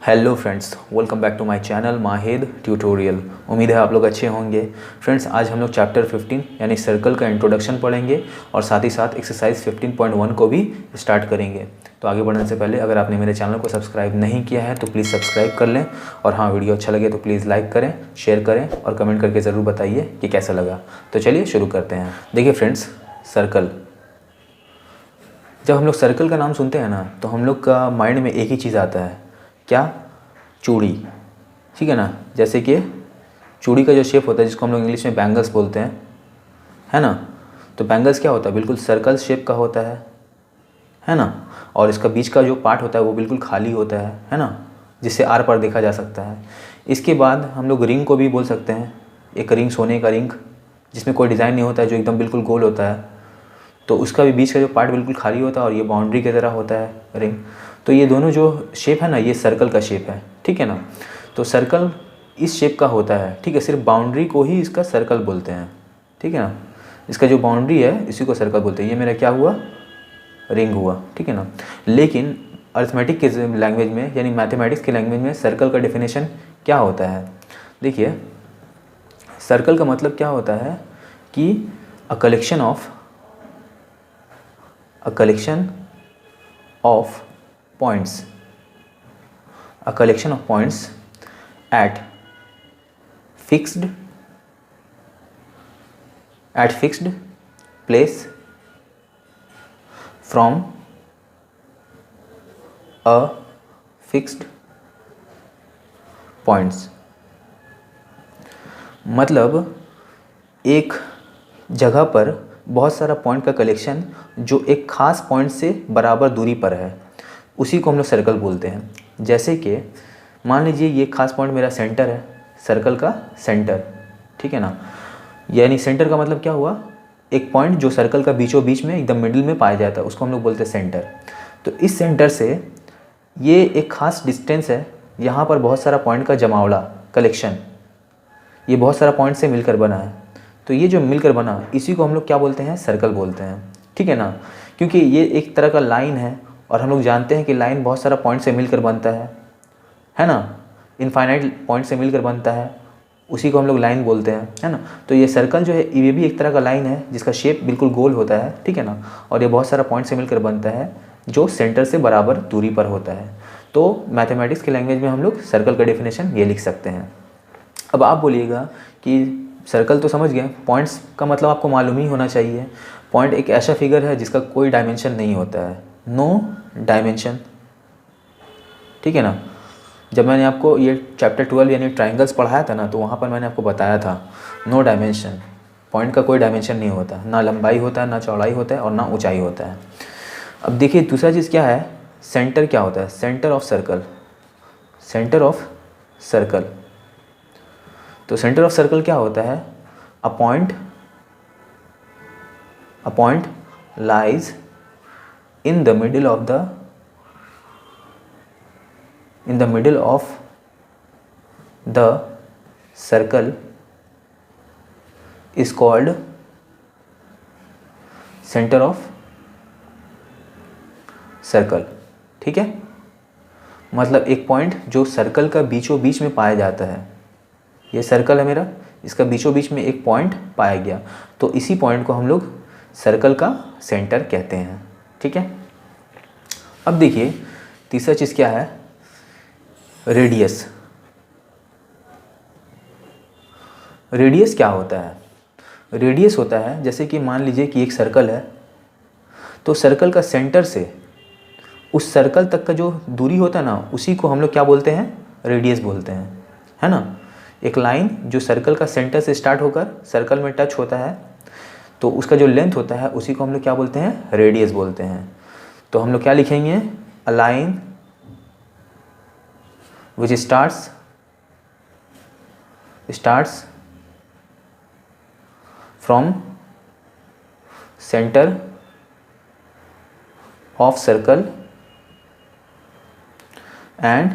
Hello friends, welcome back to my channel Mahid tutorial. उम्मीद है आप लोग अच्छे होंगे। फ्रेंड्स, आज हम लोग चैप्टर 15 यानी सर्कल का इंट्रोडक्शन पढ़ेंगे और साथ ही साथ एक्सरसाइज 15.1 को भी स्टार्ट करेंगे। तो आगे बढ़ने से पहले अगर आपने मेरे चैनल को सब्सक्राइब नहीं किया है तो प्लीज़ सब्सक्राइब कर लें, और हाँ, वीडियो अच्छा लगे तो प्लीज़ लाइक करें, शेयर करें और कमेंट करके ज़रूर बताइए कि कैसा लगा। तो चलिए शुरू करते हैं। देखिए फ्रेंड्स, सर्कल, जब हम लोग सर्कल का नाम सुनते हैं ना तो हम लोग का माइंड में एक ही चीज़ आता है, क्या? चूड़ी। ठीक है ना। जैसे कि चूड़ी का जो शेप होता है जिसको हम लोग इंग्लिश में बैंगल्स बोलते हैं, है ना। तो बैंगल्स क्या होता है? बिल्कुल सर्कल शेप का होता है ना। और इसका बीच का जो पार्ट होता है वो बिल्कुल खाली होता है ना, जिससे आर पार देखा जा सकता है। इसके बाद हम लोग रिंग को भी बोल सकते हैं। एक रिंग, सोने का रिंग जिसमें कोई डिज़ाइन नहीं होता है, जो एकदम बिल्कुल गोल होता है, तो उसका भी बीच का जो पार्ट बिल्कुल खाली होता है और ये बाउंड्री की तरह होता है रिंग। तो ये दोनों जो शेप है ना, ये सर्कल का शेप है। ठीक है ना। तो सर्कल इस शेप का होता है। ठीक है, सिर्फ बाउंड्री को ही इसका सर्कल बोलते हैं। ठीक है ना। इसका जो बाउंड्री है इसी को सर्कल बोलते हैं। ये मेरा क्या हुआ? रिंग हुआ। ठीक है ना। लेकिन अर्थमेटिक के लैंग्वेज में यानी मैथमेटिक्स के लैंग्वेज में सर्कल का डेफिनेशन क्या होता है? देखिए, सर्कल का मतलब क्या होता है कि a collection of points, a collection of points at fixed place from a fixed points। मतलब एक जगह पर बहुत सारा पॉइंट का कलेक्शन जो एक ख़ास पॉइंट से बराबर दूरी पर है, उसी को हम लोग सर्कल बोलते हैं। जैसे कि मान लीजिए ये खास पॉइंट मेरा सेंटर है, सर्कल का सेंटर। ठीक है ना। यानी सेंटर का मतलब क्या हुआ? एक पॉइंट जो सर्कल का बीचों बीच में एकदम मिडिल में पाया जाता है, उसको हम लोग बोलते हैं सेंटर। तो इस सेंटर से ये एक ख़ास डिस्टेंस है, यहाँ पर बहुत सारा पॉइंट का जमावड़ा, कलेक्शन, ये बहुत सारा पॉइंट से मिलकर बना है। तो ये जो मिलकर बना, इसी को हम लोग क्या बोलते हैं? सर्कल बोलते हैं। ठीक है ना। क्योंकि ये एक तरह का लाइन है और हम लोग जानते हैं कि लाइन बहुत सारा पॉइंट से मिलकर बनता है ना। इनफाइनाइट पॉइंट से मिलकर बनता है, उसी को हम लोग लाइन बोलते हैं, है ना। तो ये सर्कल जो है ये भी एक तरह का लाइन है जिसका शेप बिल्कुल गोल होता है। ठीक है ना। और ये बहुत सारा पॉइंट से मिलकर बनता है जो सेंटर से बराबर दूरी पर होता है। तो मैथमेटिक्स के लैंग्वेज में हम लोग सर्कल का डेफिनेशन ये लिख सकते हैं। अब आप बोलिएगा कि सर्कल तो समझ गए, पॉइंट्स का मतलब आपको मालूम ही होना चाहिए। पॉइंट एक ऐसा फिगर है जिसका कोई डायमेंशन नहीं होता है, नो डायमेंशन। ठीक है ना। जब मैंने आपको ये चैप्टर 12 यानी ट्राइंगल्स पढ़ाया था ना, तो वहाँ पर मैंने आपको बताया था नो डायमेंशन, पॉइंट का कोई डायमेंशन नहीं होता, ना लंबाई होता है, ना चौड़ाई होता है और ना ऊंचाई होता है। अब देखिए दूसरा चीज़ क्या है, सेंटर क्या होता है? Centre of circle, centre of circle. तो सेंटर ऑफ सर्कल क्या होता है? A point lies in the middle of the circle is called centre of circle. ठीक है। मतलब एक पॉइंट जो सर्कल का बीचों बीच में पाया जाता है, ये सर्कल है मेरा, इसका बीचों बीच में एक पॉइंट पाया गया, तो इसी पॉइंट को हम लोग सर्कल का सेंटर कहते हैं। ठीक है। अब देखिए तीसरा चीज़ क्या है, रेडियस। रेडियस क्या होता है? रेडियस होता है, जैसे कि मान लीजिए कि एक सर्कल है, तो सर्कल का सेंटर से उस सर्कल तक का जो दूरी होता है ना, उसी को हम लोग क्या बोलते हैं? रेडियस बोलते हैं, है ना। एक लाइन जो सर्कल का सेंटर से स्टार्ट होकर सर्कल में टच होता है, तो उसका जो लेंथ होता है उसी को हम लोग क्या बोलते हैं? रेडियस बोलते हैं। तो हम लोग क्या लिखेंगे? A line which starts from centre of circle and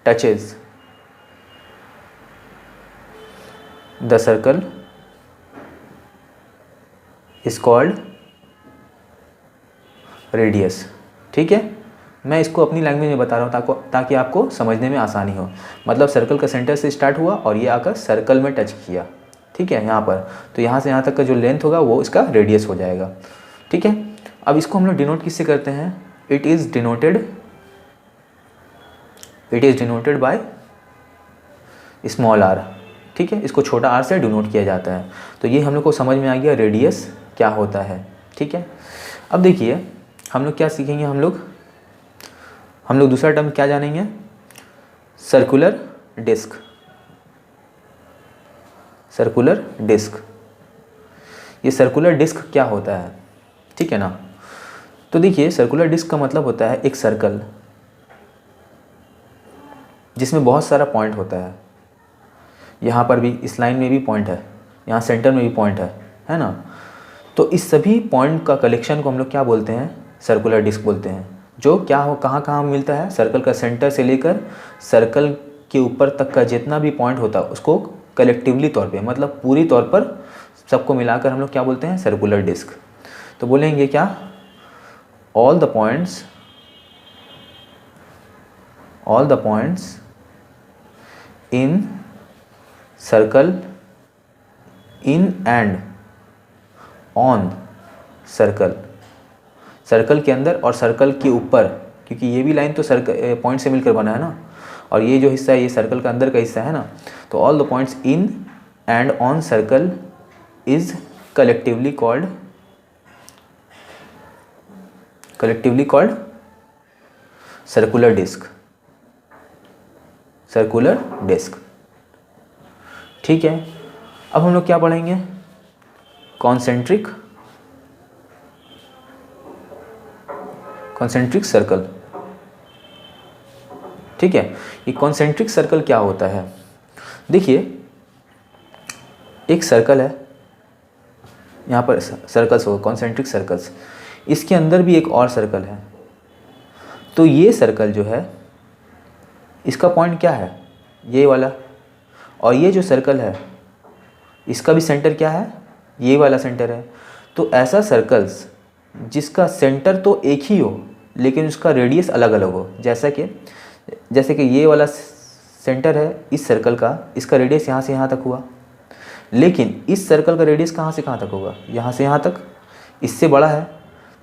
touches the circle is called radius. ठीक है। मैं इसको अपनी लैंग्वेज में बता रहा हूँ ताकि आपको समझने में आसानी हो। मतलब सर्कल का सेंटर से स्टार्ट हुआ और ये आकर सर्कल में टच किया, ठीक है, यहाँ पर। तो यहाँ से यहाँ तक का जो लेंथ होगा वो इसका रेडियस हो जाएगा, ठीक है। अब इसको हम लोग डिनोट किससे करते हैं? It is denoted by small r, ठीक है। इसको छोटा आर से डिनोट किया जाता है। तो ये हम लोग को समझ में आ गया रेडियस क्या होता है, ठीक है। अब देखिए हम लोग क्या सीखेंगे, हम लोग दूसरा टर्म क्या जानेंगे? Circular disc. सर्कुलर डिस्क, ये सर्कुलर डिस्क क्या होता है, ठीक है ना। तो देखिए सर्कुलर डिस्क का मतलब होता है एक सर्कल जिसमें बहुत सारा पॉइंट होता है। यहाँ पर भी इस लाइन में भी पॉइंट है, यहाँ सेंटर में भी पॉइंट है ना। तो इस सभी पॉइंट का कलेक्शन को हम लोग क्या बोलते हैं? सर्कुलर डिस्क बोलते हैं। जो क्या हो, कहाँ कहाँ मिलता है? सर्कल का सेंटर से लेकर सर्कल के ऊपर तक का जितना भी पॉइंट होता है उसको कलेक्टिवली तौर पे, मतलब पूरी तौर पर सबको मिलाकर हम लोग क्या बोलते हैं? Circular disc. तो बोलेंगे क्या? All the points in circle in and on circle, circle के अंदर और सर्कल के ऊपर, क्योंकि ये भी लाइन तो सर्कल पॉइंट से मिलकर बना है ना, और ये जो हिस्सा है ये सर्कल का अंदर का हिस्सा है ना। तो all the points in and on circle is collectively called circular disc. Circular disc, ठीक है। अब हम लोग क्या पढ़ेंगे? कॉन्सेंट्रिक सर्कल, ठीक है। ये कॉन्सेंट्रिक सर्कल क्या होता है? देखिए एक सर्कल है, यहाँ पर सर्कल्स हो, कॉन्सेंट्रिक सर्कल्स, इसके अंदर भी एक और सर्कल है। तो ये सर्कल जो है इसका पॉइंट क्या है? ये वाला। और ये जो सर्कल है इसका भी सेंटर क्या है? ये वाला सेंटर है। तो ऐसा सर्कल्स जिसका सेंटर तो एक ही हो लेकिन उसका रेडियस अलग अलग हो, जैसे कि ये वाला सेंटर है इस सर्कल का, इसका रेडियस यहाँ से यहाँ तक हुआ, लेकिन इस सर्कल का रेडियस कहाँ से कहाँ तक होगा? यहाँ से यहाँ तक, इससे बड़ा है।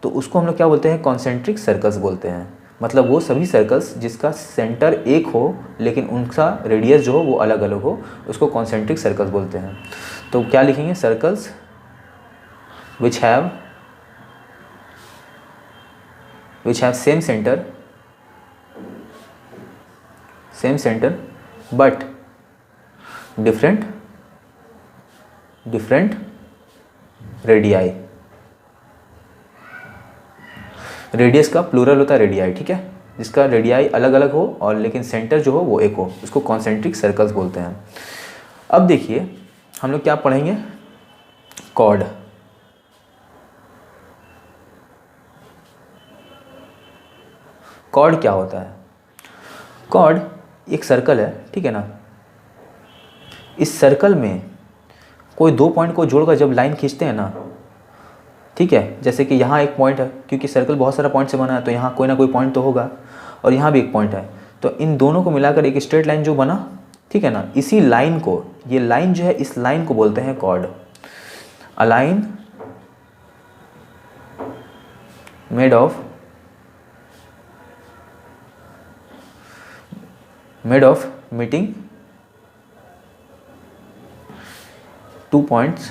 तो उसको हम लोग क्या बोलते हैं? कॉन्सेंट्रिक सर्कल्स बोलते हैं। मतलब वो सभी सर्कल्स जिसका सेंटर एक हो लेकिन उनका रेडियस जो हो वो अलग अलग हो, उसको कॉन्सेंट्रिक सर्कल्स बोलते हैं। तो क्या लिखेंगे? Circles which have same center but different radii। Radius का प्लूरल होता है रेडियाई, ठीक है। जिसका रेडियाई अलग अलग हो और लेकिन सेंटर जो हो वो एक हो, उसको कॉन्सेंट्रिक सर्कल्स बोलते हैं। अब देखिए हम लोग क्या पढ़ेंगे? कॉर्ड। कॉर्ड क्या होता है? कॉर्ड एक सर्कल है, ठीक है ना। इस सर्कल में कोई दो पॉइंट को जोड़कर जब लाइन खींचते हैं ना, ठीक है, जैसे कि यहाँ एक पॉइंट है, क्योंकि सर्कल बहुत सारा पॉइंट से बना है तो यहाँ कोई ना कोई पॉइंट तो होगा, और यहाँ भी एक पॉइंट है। तो इन दोनों को मिलाकर एक स्ट्रेट लाइन जो बना, ठीक है ना, इसी लाइन को, ये लाइन जो है इस लाइन को बोलते हैं chord. A line made of meeting two points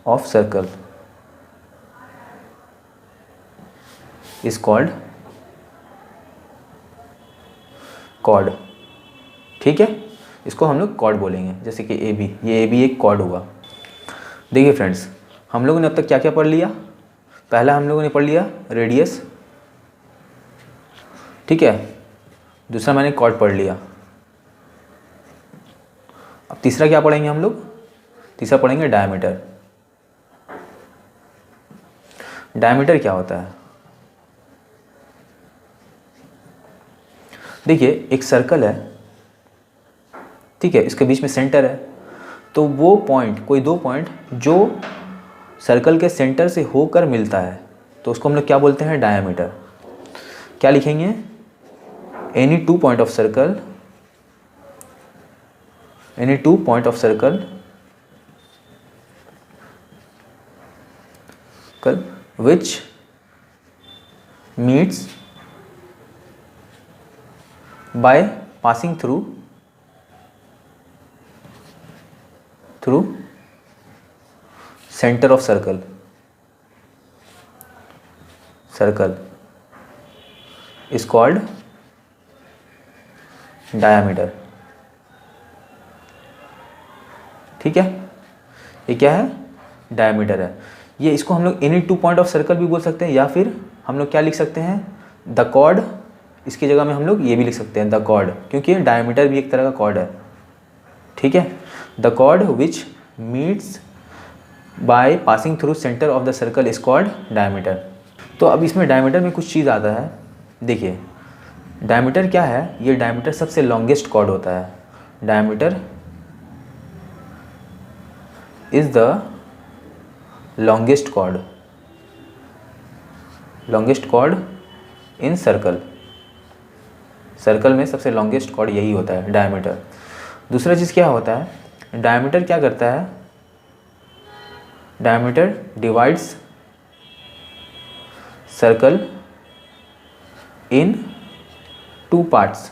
of circle is called chord, ठीक है। इसको हम लोग कॉर्ड बोलेंगे। जैसे कि ए बी, ये ए बी एक कॉर्ड हुआ। देखिए फ्रेंड्स, हम लोगों ने अब तक क्या क्या पढ़ लिया? पहला हम लोगों ने पढ़ लिया रेडियस, ठीक है। दूसरा मैंने कॉर्ड पढ़ लिया। अब तीसरा क्या पढ़ेंगे हम लोग? तीसरा पढ़ेंगे डायमीटर। डायमीटर क्या होता है? देखिए एक सर्कल है, ठीक है, इसके बीच में सेंटर है। तो वो पॉइंट, कोई दो पॉइंट जो सर्कल के सेंटर से होकर मिलता है, तो उसको हम लोग क्या बोलते हैं, डायामीटर। क्या लिखेंगे, any two point of circle, any two point of circle which meets by passing through center of circle is called diameter। ठीक है, ये क्या है, डायमीटर है। ये इसको हम लोग any two point of circle भी बोल सकते हैं, या फिर हम लोग क्या लिख सकते हैं, द कॉर्ड। इसकी जगह में हम लोग ये भी लिख सकते हैं, द कॉर्ड, क्योंकि डायमीटर भी एक तरह का कॉर्ड है। ठीक है, the chord which meets by passing through centre of the circle is called diameter. तो अब इसमें डायमीटर में कुछ चीज़ आता है। देखिए डायमीटर क्या है, ये डायमीटर सबसे लॉन्गेस्ट कॉर्ड होता है। Diameter is the longest chord in circle में सबसे लॉन्गेस्ट कॉर्ड यही होता है, डायमीटर। दूसरा चीज़ क्या होता है, डायमीटर क्या करता है, diameter divides circle in two parts,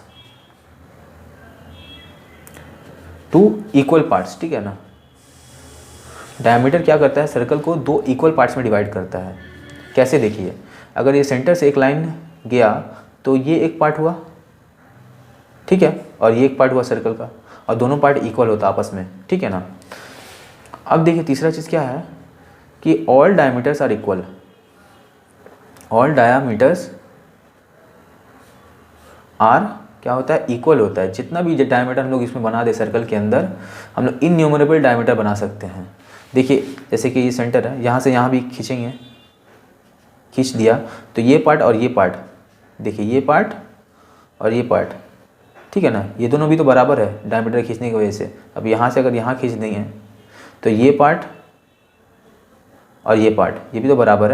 two equal parts. ठीक है ना, डायमीटर क्या करता है, सर्कल को दो इक्वल पार्ट्स में डिवाइड करता है। कैसे, देखिए अगर ये सेंटर से एक लाइन गया तो ये एक पार्ट हुआ, ठीक है, और ये एक पार्ट हुआ सर्कल का, और दोनों पार्ट इक्वल होता आपस में। ठीक है ना। अब देखिए तीसरा चीज़ क्या है कि all diameters are equal, all diameters are क्या होता है, इक्वल होता है। जितना भी डायमीटर हम लोग इसमें बना दे सर्कल के अंदर, हम लोग इनन्यूमरेबल डायमीटर बना सकते हैं। देखिए जैसे कि ये सेंटर है, यहाँ से यहाँ भी खींचेंगे, खींच दिया तो ये पार्ट और ये पार्ट, देखिए ये पार्ट और ये पार्ट, ठीक है ना, ये दोनों भी तो बराबर है डायमीटर खींचने की वजह से। अब यहाँ से अगर यहाँ खींच देंगे तो ये पार्ट और ये पार्ट, ये भी तो बराबर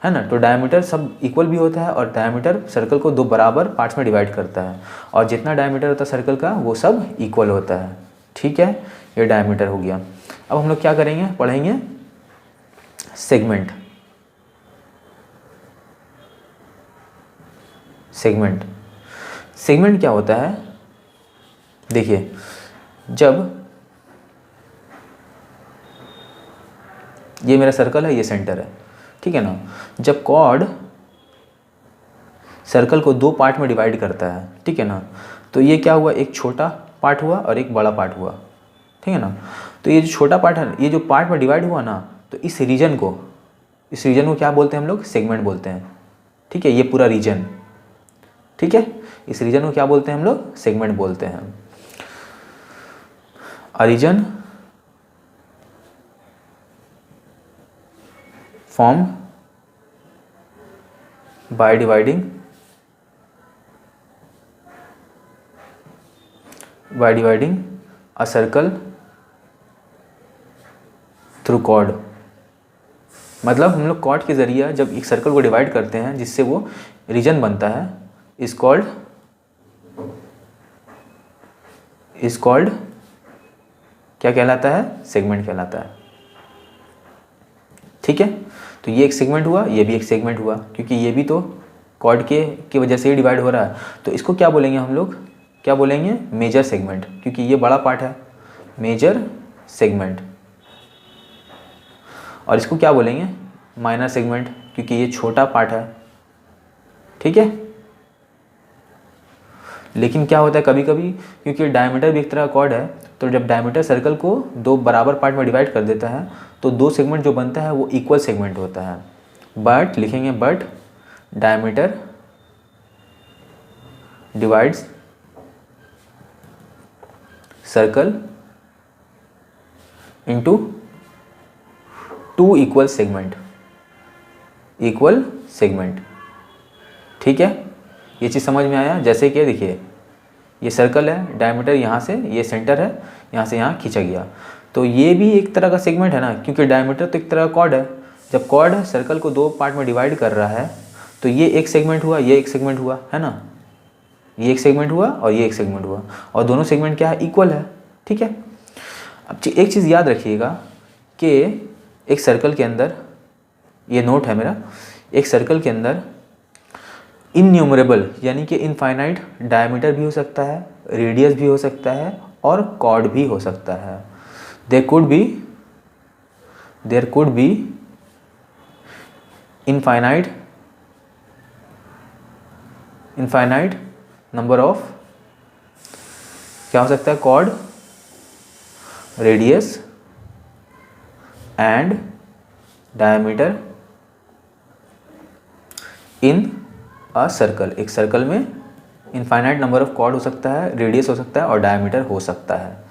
है ना। तो डायमीटर सब इक्वल भी होता है, और डायमीटर सर्कल को दो बराबर पार्ट्स में डिवाइड करता है, और जितना डायमीटर होता है सर्कल का वो सब इक्वल होता है। ठीक है, ये डायमीटर हो गया। अब हम लोग क्या करेंगे, पढ़ेंगे सेगमेंट। सेगमेंट, सेगमेंट क्या होता है, देखिए जब ये मेरा सर्कल है, ये सेंटर है, ठीक है ना, जब कॉर्ड सर्कल को दो पार्ट में डिवाइड करता है, ठीक है ना, तो ये क्या हुआ, एक छोटा पार्ट हुआ और एक बड़ा पार्ट हुआ, ठीक है ना। तो ये जो छोटा पार्ट है, ये जो पार्ट में डिवाइड हुआ ना, तो इस रीजन को क्या बोलते हैं हम लोग, सेगमेंट बोलते हैं। ठीक है, ये पूरा रीजन, ठीक है, इस रीजन को क्या बोलते हैं हम लोग, सेगमेंट बोलते हैं। A region form by dividing a circle through chord. मतलब हम लोग कॉर्ड के ज़रिए जब एक सर्कल को डिवाइड करते हैं जिससे वो रीजन बनता है, इज कॉल्ड क्या कहलाता है, सेगमेंट कहलाता है। ठीक है, तो ये एक सेगमेंट हुआ, ये भी एक सेगमेंट हुआ, क्योंकि ये भी तो कॉर्ड की वजह से ही डिवाइड हो रहा है। तो इसको क्या बोलेंगे हम लोग, क्या बोलेंगे, मेजर सेगमेंट, क्योंकि ये बड़ा पार्ट है, मेजर सेगमेंट। और इसको क्या बोलेंगे, माइनर सेगमेंट, क्योंकि ये छोटा पार्ट है। ठीक है, लेकिन क्या होता है कभी कभी, क्योंकि डायमीटर भी एक तरह का कॉर्ड है, तो जब डायमीटर सर्कल को दो बराबर पार्ट में डिवाइड कर देता है तो दो सेगमेंट जो बनता है वो इक्वल सेगमेंट होता है। बट लिखेंगे, but diameter divides circle into two equal segment, ठीक है, ये चीज़ समझ में आया। जैसे कि देखिए ये सर्कल है, डायमीटर यहाँ से, ये सेंटर है, यहाँ से यहाँ खींचा गया, तो ये भी एक तरह का सेगमेंट है ना, क्योंकि डायमीटर तो एक तरह का कॉर्ड है, जब कॉर्ड सर्कल को दो पार्ट में डिवाइड कर रहा है तो ये एक सेगमेंट हुआ, ये एक सेगमेंट हुआ, है ना, ये एक सेगमेंट हुआ और ये एक सेगमेंट हुआ, और दोनों सेगमेंट क्या है, इक्वल है। ठीक है। अब एक चीज़ याद रखिएगा कि एक सर्कल के अंदर, ये नोट है मेरा, एक सर्कल के अंदर इनन्यूमरेबल यानी कि इनफाइनाइट डायमीटर भी हो सकता है, रेडियस भी हो सकता है और कॉर्ड भी हो सकता है। There could be infinite number of, क्या हो सकता है, chord, radius and diameter in a circle. एक सर्कल में इनफाइनाइट नंबर ऑफ कॉर्ड हो सकता है, रेडियस हो सकता है और डायमीटर हो सकता है।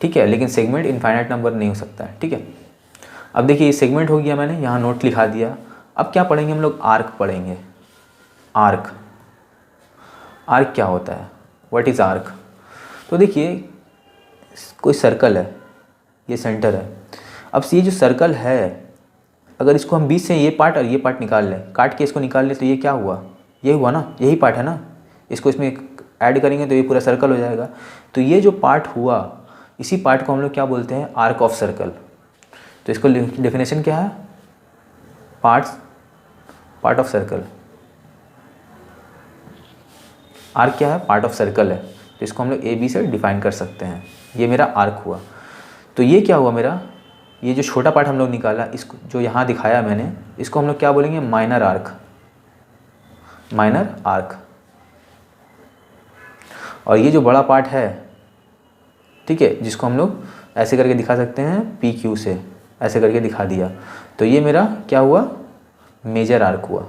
ठीक है, लेकिन सेगमेंट इनफाइनाइट नंबर नहीं हो सकता है। ठीक है। अब देखिए, ये सेगमेंट हो गया, मैंने यहाँ नोट लिखा दिया। अब क्या पढ़ेंगे हम लोग, आर्क पढ़ेंगे। आर्क क्या होता है, व्हाट इज़ आर्क। तो देखिए, कोई सर्कल है, ये सेंटर है। अब ये जो सर्कल है, अगर इसको हम बीच से ये पार्ट और ये पार्ट निकाल लें, काट के इसको निकाल लें, तो ये क्या हुआ, ये हुआ ना, यही पार्ट है ना। इसको इसमें ऐड करेंगे तो ये पूरा सर्कल हो जाएगा। तो ये जो पार्ट हुआ, इसी पार्ट को हम लोग क्या बोलते हैं, आर्क ऑफ सर्कल। तो इसको डेफिनेशन क्या है, पार्ट ऑफ सर्कल। आर्क क्या है, पार्ट ऑफ सर्कल है। तो इसको हम लोग ए बी से डिफाइन कर सकते हैं। ये मेरा आर्क हुआ। तो ये क्या हुआ मेरा, ये जो छोटा पार्ट हम लोग निकाला, इसको जो यहाँ दिखाया मैंने, इसको हम लोग क्या बोलेंगे, माइनर आर्क। और ये जो बड़ा पार्ट है, ठीक है, जिसको हम लोग ऐसे करके दिखा सकते हैं, पी क्यू से ऐसे करके दिखा दिया, तो ये मेरा क्या हुआ, मेजर आर्क हुआ,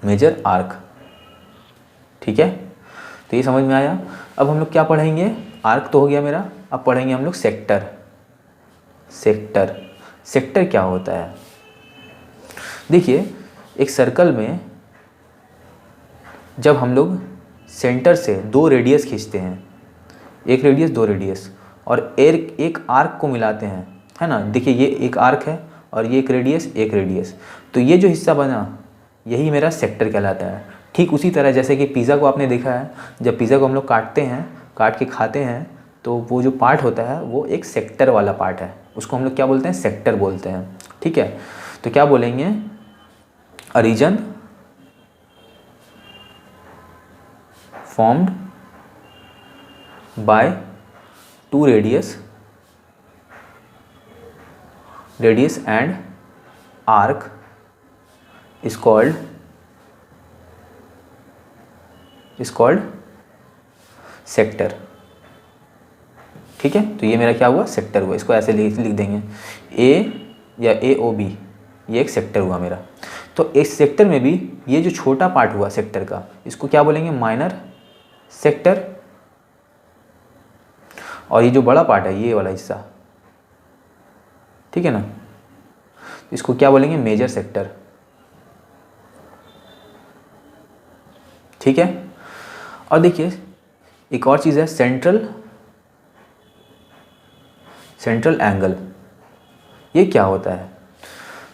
मेजर आर्क। ठीक है, तो ये समझ में आया। अब हम लोग क्या पढ़ेंगे, आर्क तो हो गया मेरा, अब पढ़ेंगे हम लोग सेक्टर। सेक्टर क्या होता है, देखिए, एक सर्कल में जब हम लोग सेंटर से दो रेडियस खींचते हैं, एक रेडियस दो रेडियस, और एक आर्क को मिलाते हैं, है ना। देखिए, ये एक आर्क है और ये एक रेडियस, तो ये जो हिस्सा बना, यही मेरा सेक्टर कहलाता है। ठीक उसी तरह जैसे कि पिज़्ज़ा को आपने देखा है, जब पिज़्ज़ा को हम लोग काटते हैं, काट के खाते हैं, तो वो जो पार्ट होता है वो एक सेक्टर वाला पार्ट है, उसको हम लोग क्या बोलते हैं, सेक्टर बोलते हैं। ठीक है, तो क्या बोलेंगे, a region formed by two radius and arc is called sector. ठीक है, तो ये मेरा क्या हुआ, सेक्टर हुआ। इसको ऐसे लिख देंगे, ए या AOB, ये एक सेक्टर हुआ मेरा। तो इस सेक्टर में भी ये जो छोटा पार्ट हुआ सेक्टर का, इसको क्या बोलेंगे, माइनर सेक्टर। और ये जो बड़ा पार्ट है, ये वाला हिस्सा, ठीक है ना, इसको क्या बोलेंगे, मेजर सेक्टर। ठीक है, और देखिए एक और चीज़ है, सेंट्रल एंगल। ये क्या होता है,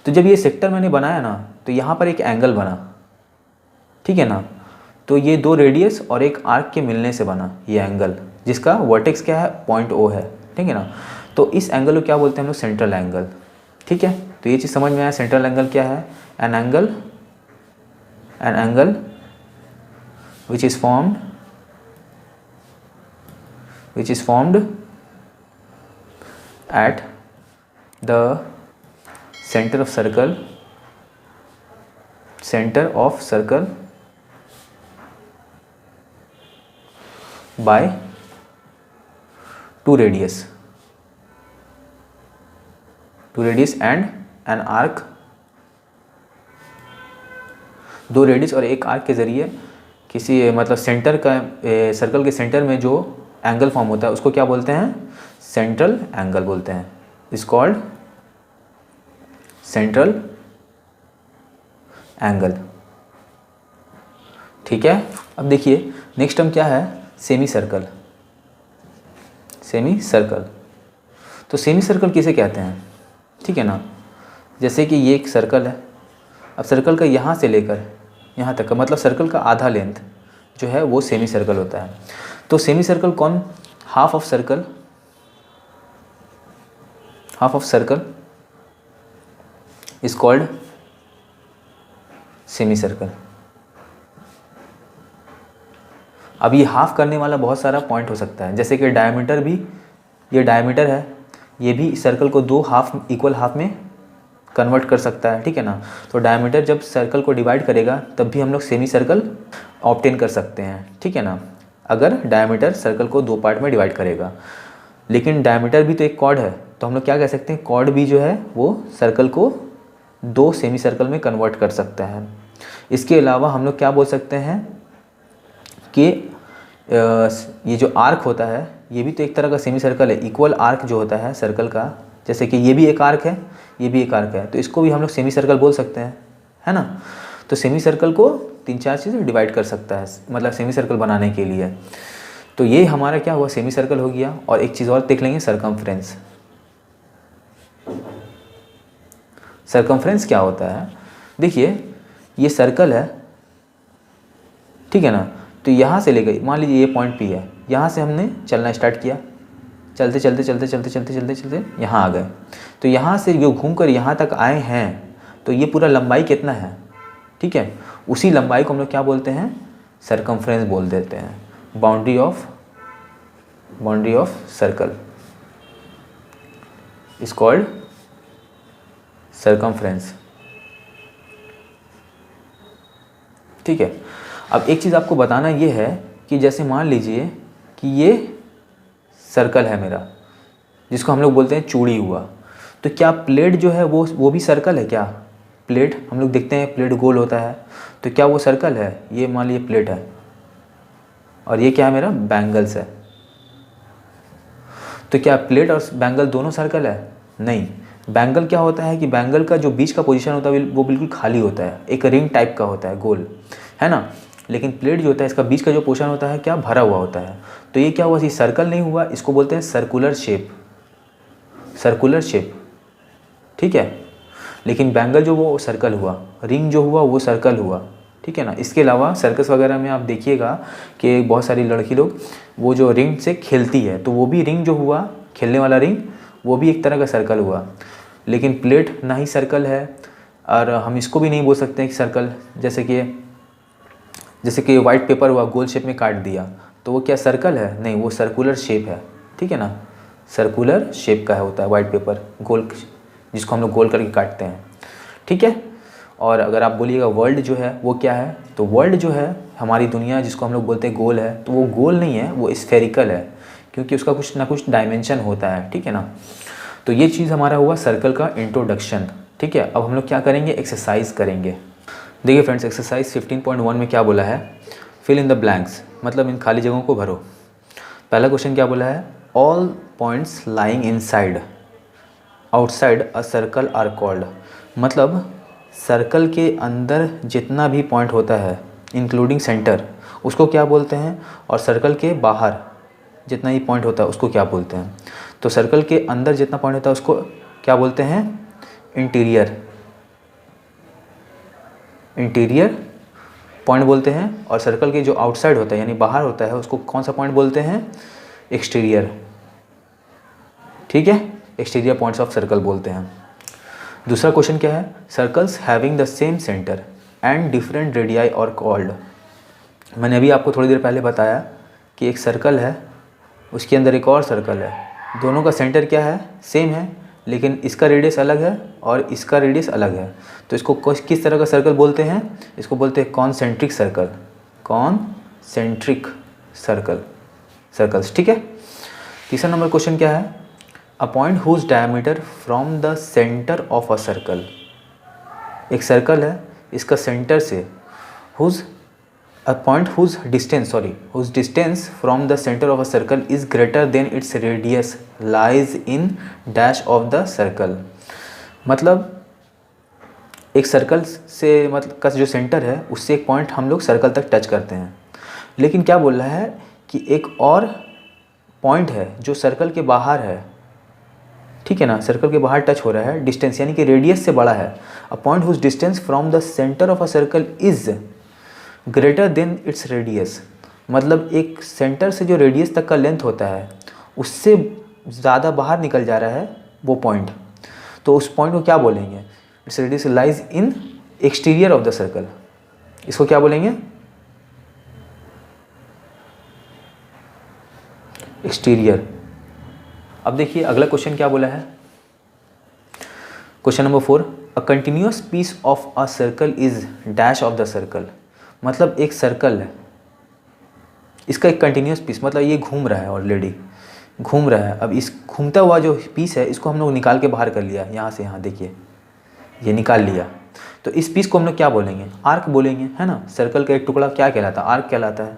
तो जब ये सेक्टर मैंने बनाया ना, तो यहाँ पर एक एंगल बना, ठीक है ना। तो ये दो रेडियस और एक आर्क के मिलने से बना ये एंगल, जिसका वर्टेक्स क्या है, पॉइंट O है, ठीक है ना। तो इस एंगल को क्या बोलते हैं हम लोग, सेंट्रल एंगल। ठीक है, तो ये चीज़ समझ में आया, सेंट्रल एंगल क्या है, an angle which is formed at the center of circle by two radius and an arc। दो रेडियस और एक आर्क के ज़रिए किसी मतलब सेंटर का, सर्कल के सेंटर में जो एंगल फॉर्म होता है उसको क्या बोलते हैं, सेंट्रल एंगल बोलते हैं। Is called central angle. ठीक है, अब देखिए नेक्स्ट टर्म क्या है, सेमी सर्कल। तो सेमी सर्कल किसे कहते हैं, ठीक है ना। जैसे कि ये एक सर्कल है, अब सर्कल का यहाँ से लेकर यहाँ तक का मतलब सर्कल का आधा लेंथ जो है वो सेमी सर्कल होता है। तो सेमी सर्कल कौन, half of circle is called semi circle. अब ये हाफ करने वाला बहुत सारा पॉइंट हो सकता है, जैसे कि डायमीटर भी, ये डायमीटर है, ये भी सर्कल को दो हाफ इक्वल हाफ में कन्वर्ट कर सकता है, ठीक है ना। तो डायमीटर जब सर्कल को डिवाइड करेगा तब भी हम लोग सेमी सर्कल ऑब्टेन कर सकते हैं, ठीक है ना, अगर डायमीटर सर्कल को दो पार्ट में डिवाइड करेगा। लेकिन डायमीटर भी तो एक कॉर्ड है, तो हम लोग क्या कह सकते हैं, कॉर्ड भी जो है वो सर्कल को दो सेमी सर्कल में कन्वर्ट कर सकता है। इसके अलावा हम लोग क्या बोल सकते हैं कि ये जो आर्क होता है ये भी तो एक तरह का सेमी सर्कल है, इक्वल आर्क जो होता है सर्कल का, जैसे कि ये भी एक आर्क है, ये भी एक आर्क है, तो इसको भी हम लोग सेमी सर्कल बोल सकते हैं, है ना। तो सेमी सर्कल को 3-4 चीज़ें डिवाइड कर सकता है, मतलब सेमी सर्कल बनाने के लिए। तो ये हमारा क्या हुआ, सेमी सर्कल हो गया। और एक चीज़ और देख लेंगे, सरकमफ्रेंस। सरकमफ्रेंस क्या होता है, देखिए ये सर्कल है, ठीक है ना। तो यहाँ से लेकर मान लीजिए ये पॉइंट P है, यहाँ से हमने चलना स्टार्ट किया, चलते चलते चलते चलते चलते चलते चलते यहाँ आ गए। तो यहाँ से जो घूम कर यहाँ तक आए हैं, तो ये पूरा लंबाई कितना है, ठीक है, उसी लंबाई को हम लोग क्या बोलते हैं, सरकमफ्रेंस बोल देते हैं। Boundary of circle is called circumference, ठीक है। अब एक चीज़ आपको बताना ये है कि जैसे मान लीजिए कि ये सर्कल है मेरा, जिसको हम लोग बोलते हैं चूड़ी हुआ, तो क्या प्लेट जो है वो भी सर्कल है क्या, प्लेट हम लोग देखते हैं प्लेट गोल होता है, तो क्या वो सर्कल है, ये मान लीजिए प्लेट है और ये क्या है मेरा बैंगल्स है, तो क्या प्लेट और बैंगल दोनों सर्कल है, नहीं। बैंगल क्या होता है कि बैंगल का जो बीच का पोजीशन होता है वो बिल्कुल खाली होता है, एक रिंग टाइप का होता है, गोल, है ना। लेकिन प्लेट जो होता है इसका बीच का जो पोर्शन होता है क्या, भरा हुआ होता है। तो ये क्या हुआ, ये सर्कल नहीं हुआ, इसको बोलते हैं सर्कुलर शेप, ठीक है। लेकिन बैंगल जो वो सर्कल हुआ, रिंग जो हुआ वो सर्कल हुआ, ठीक है ना। इसके अलावा सर्कस वगैरह में आप देखिएगा कि बहुत सारी लड़की लोग वो जो रिंग से खेलती है, तो वो भी रिंग जो हुआ, खेलने वाला रिंग, वो भी एक तरह का सर्कल हुआ। लेकिन प्लेट ना ही सर्कल है और हम इसको भी नहीं बोल सकते हैं कि सर्कल, जैसे कि वाइट पेपर हुआ, गोल शेप में काट दिया, तो वो क्या सर्कल है, नहीं, वो सर्कुलर शेप है, ठीक है ना, सर्कुलर शेप का होता है वाइट पेपर, गोल, जिसको हम लोग गोल करके काटते हैं, ठीक है। और अगर आप बोलिएगा वर्ल्ड जो है वो क्या है, तो वर्ल्ड जो है हमारी दुनिया, जिसको हम लोग बोलते हैं गोल है, तो वो गोल नहीं है, वो स्फेरिकल है, क्योंकि उसका कुछ ना कुछ डायमेंशन होता है, ठीक है ना। तो ये चीज़ हमारा हुआ सर्कल का इंट्रोडक्शन, ठीक है। अब हम लोग क्या करेंगे, एक्सरसाइज करेंगे। देखिए फ्रेंड्स, एक्सरसाइज 15.1 में क्या बोला है, फिल इन द ब्लैंक्स, मतलब इन खाली जगहों को भरो। पहला क्वेश्चन क्या बोला है, all points lying inside outside a circle are called, मतलब सर्कल के अंदर जितना भी पॉइंट होता है इंक्लूडिंग सेंटर, उसको क्या बोलते हैं, और सर्कल के बाहर जितना ही पॉइंट होता है उसको क्या बोलते हैं। तो सर्कल के अंदर जितना पॉइंट होता है उसको क्या बोलते हैं, इंटीरियर पॉइंट बोलते हैं, और सर्कल के जो आउटसाइड होता है यानी बाहर होता है उसको कौन सा पॉइंट बोलते हैं, एक्सटीरियर, ठीक है, एक्सटीरियर पॉइंट्स ऑफ सर्कल बोलते हैं। दूसरा क्वेश्चन क्या है, circles having the same centre and different radii और कॉल्ड। मैंने अभी आपको थोड़ी देर पहले बताया कि एक सर्कल है, उसके अंदर एक और सर्कल है, दोनों का सेंटर क्या है, सेम है, लेकिन इसका रेडियस अलग है और इसका रेडियस अलग है, तो इसको किस तरह का सर्कल बोलते हैं, इसको बोलते हैं कॉन्सेंट्रिक सर्कल्स, ठीक है। तीसरा नंबर क्वेश्चन क्या है, a point whose diameter from the centre of a circle, एक सर्कल है, इसका सेंटर से a point whose distance from the center of a circle is greater than its radius lies in dash of the circle। मतलब एक circle से मतलब का जो सेंटर है उससे एक पॉइंट हम लोग सर्कल तक टच करते हैं, लेकिन क्या बोल रहा है कि एक और पॉइंट है जो सर्कल के बाहर है, ठीक है ना, सर्कल के बाहर टच हो रहा है, डिस्टेंस यानी कि रेडियस से बड़ा है, a point whose distance from the centre of a circle is greater than its radius, मतलब एक सेंटर से जो रेडियस तक का लेंथ होता है उससे ज़्यादा बाहर निकल जा रहा है वो पॉइंट, तो उस पॉइंट को क्या बोलेंगे? Its radius lies in exterior of the circle, इसको क्या बोलेंगे? एक्सटीरियर। अब देखिए अगला क्वेश्चन क्या बोला है, question number 4, a continuous piece of a circle is dash of the circle, मतलब एक सर्कल है, इसका एक कंटिन्यूअस पीस, मतलब ये घूम रहा है, ऑलरेडी घूम रहा है। अब इस घूमता हुआ जो पीस है इसको हम लोग निकाल के बाहर कर लिया, यहाँ से यहाँ देखिए ये निकाल लिया, तो इस पीस को हम लोग क्या बोलेंगे? आर्क बोलेंगे, है ना। सर्कल का एक टुकड़ा क्या कहलाता है? आर्क कहलाता है।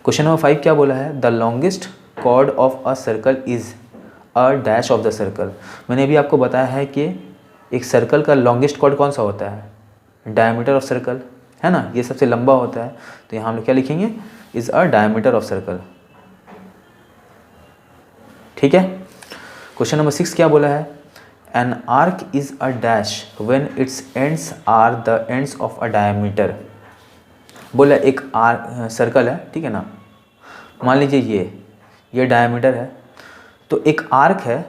क्वेश्चन नंबर 5 क्या बोला है? The longest chord of a circle is a dash of the circle. मैंने अभी आपको बताया है कि एक सर्कल का लॉन्गेस्ट कॉर्ड कौन सा होता है? डायमीटर ऑफ सर्कल, है ना, ये सबसे लंबा होता है, तो यहाँ हम लोग क्या लिखेंगे? Is a diameter of circle, ठीक है। क्वेश्चन नंबर 6 क्या बोला है? An arc is a dash when its ends are the ends of a diameter. बोला एक सर्कल है, ठीक है ना, मान लीजिए ये डायमीटर है, तो एक आर्क है,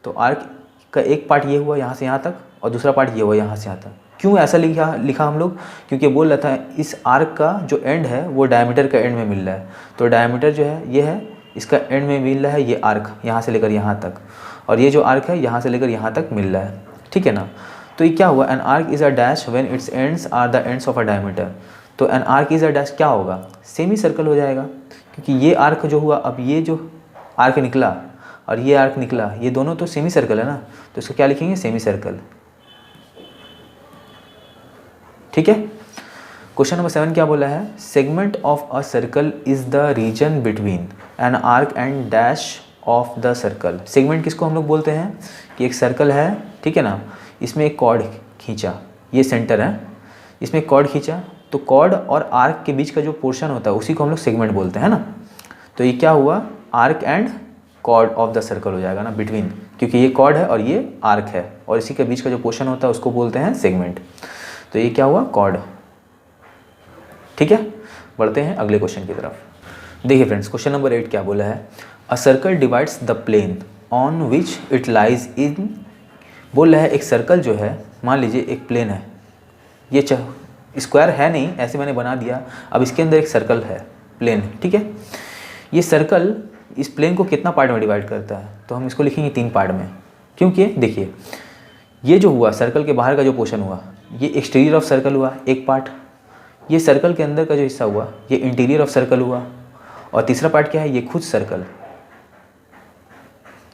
तो आर्क का एक पार्ट ये हुआ यहाँ से यहाँ तक और दूसरा पार्ट ये हुआ यहाँ से यहाँ तक। क्यों ऐसा लिखा हम लोग? क्योंकि बोल रहा था इस आर्क का जो एंड है वो डायमीटर का एंड में मिल रहा है, तो डायमीटर जो है ये है, इसका एंड में मिल रहा है ये आर्क यहाँ से लेकर यहाँ तक, और ये जो आर्क है यहाँ से लेकर यहाँ तक मिल रहा है, ठीक है ना। तो ये क्या हुआ? An arc is a dash when its ends are the ends of a diameter. तो an arc is a dash क्या होगा? सेमी सर्कल हो जाएगा, क्योंकि ये आर्क जो हुआ, अब ये जो आर्क निकला और ये आर्क निकला, ये दोनों तो सेमी सर्कल है ना, तो इसको क्या लिखेंगे? सेमी सर्कल, ठीक है। क्वेश्चन नंबर 7 क्या बोला है? Segment of a circle is the region between an arc and dash of the circle. Segment किसको हम लोग बोलते हैं? कि एक सर्कल है, ठीक है ना, इसमें एक कॉर्ड खींचा, ये सेंटर है, इसमें कॉर्ड खींचा, तो कॉर्ड और आर्क के बीच का जो पोर्शन होता है उसी को हम लोग सेगमेंट बोलते हैं ना। तो ये क्या हुआ? Arc and cord of the circle हो जाएगा ना, बिटवीन, क्योंकि ये कॉर्ड है और ये आर्क है और इसी के बीच का जो पोर्शन होता है उसको बोलते हैं सेगमेंट। तो ये क्या हुआ? कॉर्ड, ठीक है। बढ़ते हैं अगले क्वेश्चन की तरफ। देखिए फ्रेंड्स, क्वेश्चन नंबर 8 क्या बोला है? A circle divides the plane on which it lies in. बोल रहा है एक सर्कल जो है, मान लीजिए एक प्लेन है, ये स्क्वायर है नहीं, ऐसे मैंने बना दिया, अब इसके अंदर एक सर्कल है, प्लेन, ठीक है। ये सर्कल इस प्लेन को कितना पार्ट में डिवाइड करता है? तो हम इसको लिखेंगे 3 पार्ट में, क्योंकि देखिए ये जो हुआ सर्कल के बाहर का जो पोर्शन हुआ ये एक्सटीरियर ऑफ सर्कल हुआ एक पार्ट, ये सर्कल के अंदर का जो हिस्सा हुआ ये इंटीरियर ऑफ सर्कल हुआ, और तीसरा पार्ट क्या है? ये खुद सर्कल,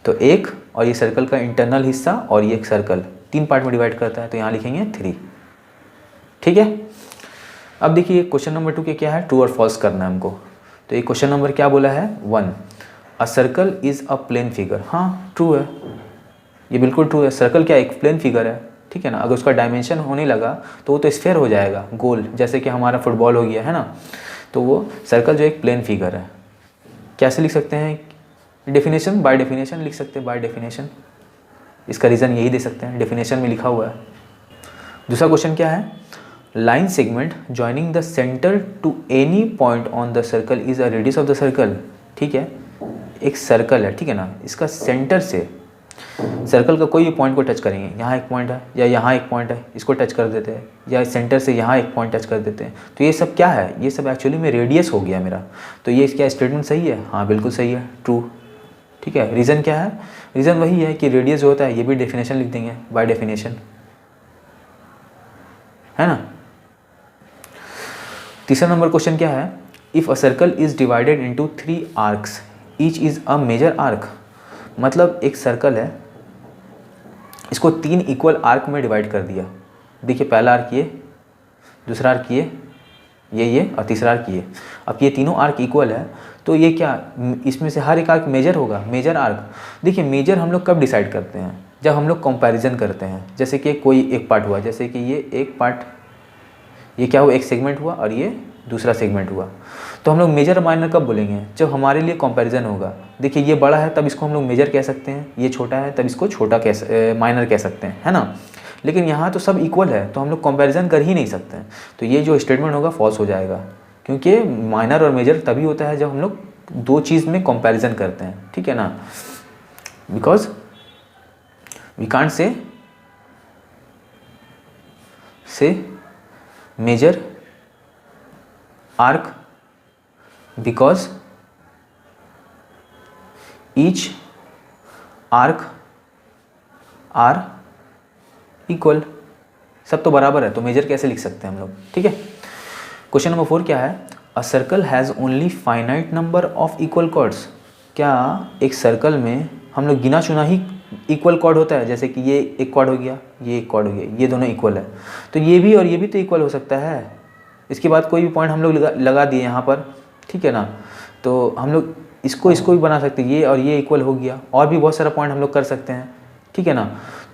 तो एक, और ये सर्कल का इंटरनल हिस्सा और ये एक सर्कल, 3 पार्ट में डिवाइड करता है, तो यहाँ लिखेंगे 3, ठीक है। अब देखिए क्वेश्चन नंबर 2 के क्या है? ट्रू और फॉल्स करना है हमको। तो ये क्वेश्चन नंबर क्या बोला है? 1, a circle is a plane figure. हाँ ट्रू है, ये बिल्कुल ट्रू है। सर्कल क्या एक प्लेन फिगर है, ठीक है ना। अगर उसका डायमेंशन होने लगा तो वो तो स्फेयर हो जाएगा, गोल, जैसे कि हमारा फुटबॉल हो गया है ना। तो वो सर्कल जो एक प्लेन फिगर है। कैसे लिख सकते हैं? डेफिनेशन, बाय डेफिनेशन लिख सकते हैं, बाय डेफिनेशन। इसका रीज़न यही दे सकते हैं, डेफिनेशन में लिखा हुआ है। दूसरा क्वेश्चन क्या है? Line segment joining the centre to any point on the circle is a radius of the circle. ठीक है, एक सर्कल है, ठीक है ना, इसका सेंटर से सर्कल का कोई भी पॉइंट को टच करेंगे, यहाँ एक पॉइंट है या यहाँ एक पॉइंट है, इसको टच कर देते हैं, या सेंटर से यहाँ एक पॉइंट टच कर देते हैं, तो ये सब क्या है? ये सब एक्चुअली में रेडियस हो गया मेरा। तो ये क्या स्टेटमेंट सही है? हाँ बिल्कुल सही है, ट्रू। ठीक है, रीज़न क्या है? रीज़न वही है कि रेडियस जो होता है, ये भी डेफिनेशन लिख देंगे, बाय डेफिनेशन, है ना। तीसरा नंबर क्वेश्चन क्या है? If a circle is divided into 3 arcs each is a major arc. मतलब एक सर्कल है, इसको 3 इक्वल आर्क में डिवाइड कर दिया। देखिए पहला आर्क ये, दूसरा आर्क ये और तीसरा आर्क ये। अब ये तीनों आर्क इक्वल है, तो ये क्या, इसमें से हर एक आर्क मेजर होगा, मेजर आर्क। देखिए मेजर हम लोग कब डिसाइड करते हैं? जब हम लोग कंपैरिजन करते हैं। जैसे कि कोई एक पार्ट हुआ, जैसे कि ये एक पार्ट, ये क्या हुआ, एक सेगमेंट हुआ और ये दूसरा सेगमेंट हुआ, तो हम लोग मेजर और माइनर कब बोलेंगे? जब हमारे लिए कंपैरिजन होगा। देखिए ये बड़ा है तब इसको हम लोग मेजर कह सकते हैं, ये छोटा है तब इसको छोटा माइनर कह सकते हैं, है ना। लेकिन यहाँ तो सब इक्वल है तो हम लोग कंपैरिजन कर ही नहीं सकते हैं, तो ये जो स्टेटमेंट होगा फॉल्स हो जाएगा, क्योंकि माइनर और मेजर तभी होता है जब हम लोग दो चीज़ में कंपैरिजन करते हैं, ठीक है ना। Because we can't say major arc because each arc are equal, सब तो बराबर है तो मेजर कैसे लिख सकते हैं हम लोग, ठीक है। क्वेश्चन नंबर 4 क्या है? A circle has only finite number of equal chords. क्या एक सर्कल में हम लोग गिना चुना ही इक्वल कॉर्ड होता है? जैसे कि ये एक कॉर्ड हो गया, ये एक कॉर्ड हो गया, ये दोनों इक्वल है, तो ये भी और ये भी तो इक्वल हो सकता है। इसके बाद कोई भी पॉइंट हम लोग लगा दिए यहाँ पर, ठीक है ना, तो हम लोग इसको भी बना सकते हैं, ये और ये इक्वल हो गया, और भी बहुत सारा पॉइंट हम लोग कर सकते हैं, ठीक है ना।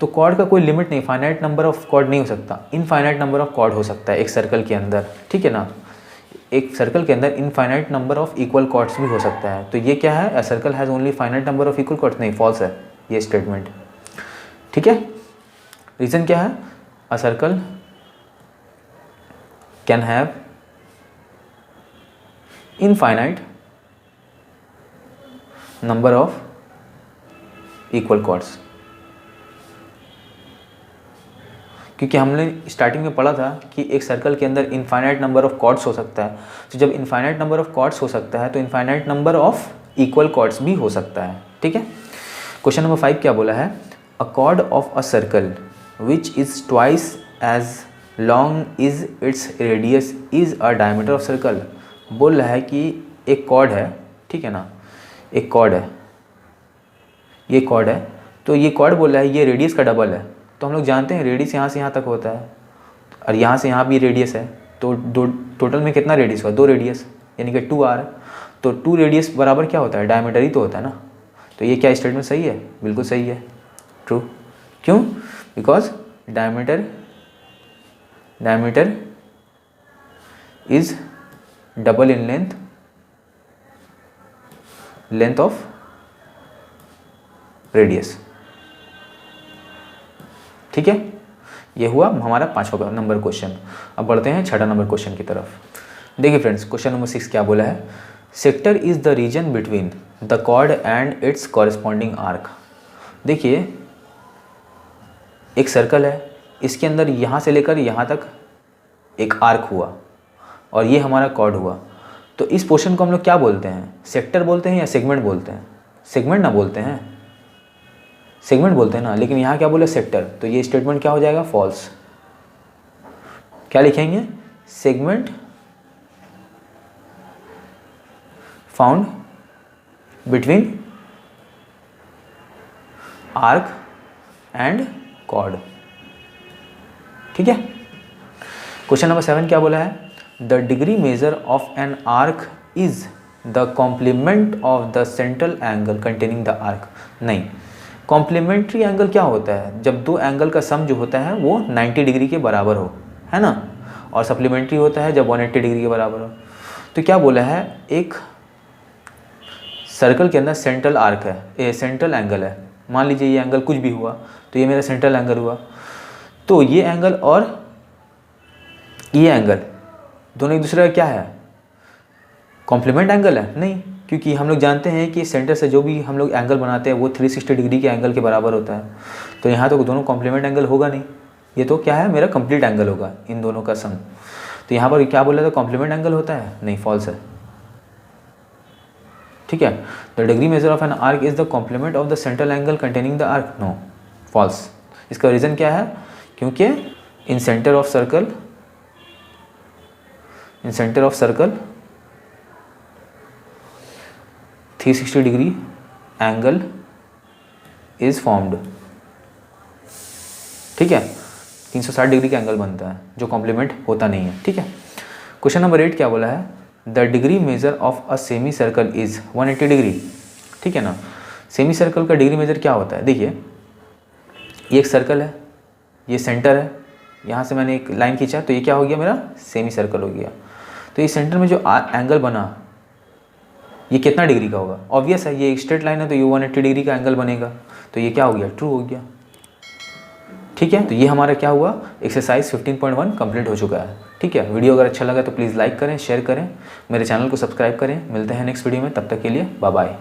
तो कॉर्ड का कोई लिमिट नहीं, फाइनाइट नंबर ऑफ कॉर्ड नहीं हो सकता, इनफाइनाइट नंबर ऑफ कॉर्ड हो सकता है एक सर्कल के अंदर, ठीक है ना। एक सर्कल के अंदर infinite number of equal chords भी हो सकता है। तो ये क्या है? A circle has only finite number of equal chords, नहीं, फॉल्स है ये स्टेटमेंट, ठीक है। रीज़न क्या है? A circle can have infinite number of equal chords, क्योंकि हमने स्टार्टिंग में पढ़ा था कि एक सर्कल के अंदर इनफाइनाइट नंबर ऑफ कॉर्ड्स हो सकता है। तो जब इनफाइनाइट नंबर ऑफ कॉर्ड्स हो सकता है तो infinite number of equal chords भी हो सकता है, ठीक है। क्वेश्चन नंबर 5 क्या बोला है? A chord of a circle which is twice as long is its radius is a diameter of circle. बोल रहा है कि एक कॉर्ड है, ठीक है ना, एक कॉर्ड है, ये कॉर्ड है, तो ये कॉर्ड बोल रहा है ये रेडियस का डबल है। तो हम लोग जानते हैं रेडियस यहाँ से यहाँ तक होता है और यहाँ से यहाँ भी रेडियस है, तो टोटल में कितना रेडियस हुआ? 2 रेडियस, यानी कि 2r। तो 2 रेडियस बराबर क्या होता है? डायमीटर ही तो होता है ना। तो ये क्या स्टेटमेंट सही है? बिल्कुल सही है, ट्रू। क्यों? Because diameter is double in length of radius, ठीक है। ये हुआ हमारा 5वां नंबर क्वेश्चन। अब बढ़ते हैं 6ठा नंबर क्वेश्चन की तरफ। देखिए फ्रेंड्स, क्वेश्चन नंबर 6 क्या बोला है? Sector is the region between the chord and its corresponding arc. देखिए एक सर्कल है, इसके अंदर यहाँ से लेकर यहाँ तक एक आर्क हुआ और ये हमारा कॉर्ड हुआ, तो इस पोर्शन को हम लोग क्या बोलते हैं? सेक्टर बोलते हैं या सेगमेंट बोलते हैं? सेगमेंट ना बोलते हैं, सेगमेंट बोलते हैं ना, लेकिन यहाँ क्या बोले? सेक्टर। तो ये स्टेटमेंट क्या हो जाएगा? फॉल्स। क्या लिखेंगे? Segment found between arc and chord, ठीक है। क्वेश्चन नंबर 7 क्या बोला है? The degree measure of an arc is the complement of the central angle containing the arc. नहीं, कॉम्प्लीमेंट्री एंगल क्या होता है? जब दो एंगल का सम जो होता है वो 90 डिग्री के बराबर हो, है ना, और सप्लीमेंट्री होता है जब 180 डिग्री के बराबर हो। तो क्या बोला है? एक सर्कल के अंदर सेंट्रल आर्क है, ये सेंट्रल एंगल है। मान लीजिए ये एंगल कुछ भी हुआ तो ये मेरा सेंट्रल एंगल हुआ, तो ये एंगल और ये एंगल दोनों एक दूसरे का क्या है? कॉम्प्लीमेंट एंगल है? नहीं, क्योंकि हम लोग जानते हैं कि सेंटर से जो भी हम लोग एंगल बनाते हैं वो 360 डिग्री के एंगल के बराबर होता है। तो यहाँ तो दोनों कॉम्प्लीमेंट एंगल होगा नहीं, ये तो क्या है? मेरा कंप्लीट एंगल होगा इन दोनों का सम। तो यहाँ पर क्या बोला था? कॉम्प्लीमेंट एंगल होता है? नहीं, फॉल्स है, ठीक है। The degree measure of an arc is the complement of the central angle containing the arc. No, false. इसका रीज़न क्या है? क्योंकि in centre of circle 360 degree angle is formed, ठीक है। 360 डिग्री का एंगल बनता है जो कॉम्प्लीमेंट होता नहीं है, ठीक है। क्वेश्चन नंबर 8 क्या बोला है? The degree measure of a semi circle is 180 degree, ठीक है ना। सेमी सर्कल का डिग्री मेजर क्या होता है? देखिए ये एक सर्कल है, ये सेंटर है, यहाँ से मैंने एक लाइन खींचा तो ये क्या हो गया? मेरा सेमी सर्कल हो गया। तो इस सेंटर में जो एंगल बना ये कितना डिग्री का होगा? ऑब्वियस है, ये एक स्ट्रेट लाइन है तो ये 180 डिग्री का एंगल बनेगा, तो ये क्या हो गया? ट्रू हो गया। ठीक है, तो ये हमारा क्या हुआ? एक्सरसाइज 15.1 कंप्लीट हो चुका है। ठीक है, वीडियो अगर अच्छा लगा तो प्लीज़ लाइक करें, शेयर करें, मेरे चैनल को सब्सक्राइब करें। मिलते हैं नेक्स्ट वीडियो में, तब तक के लिए बाय बाय।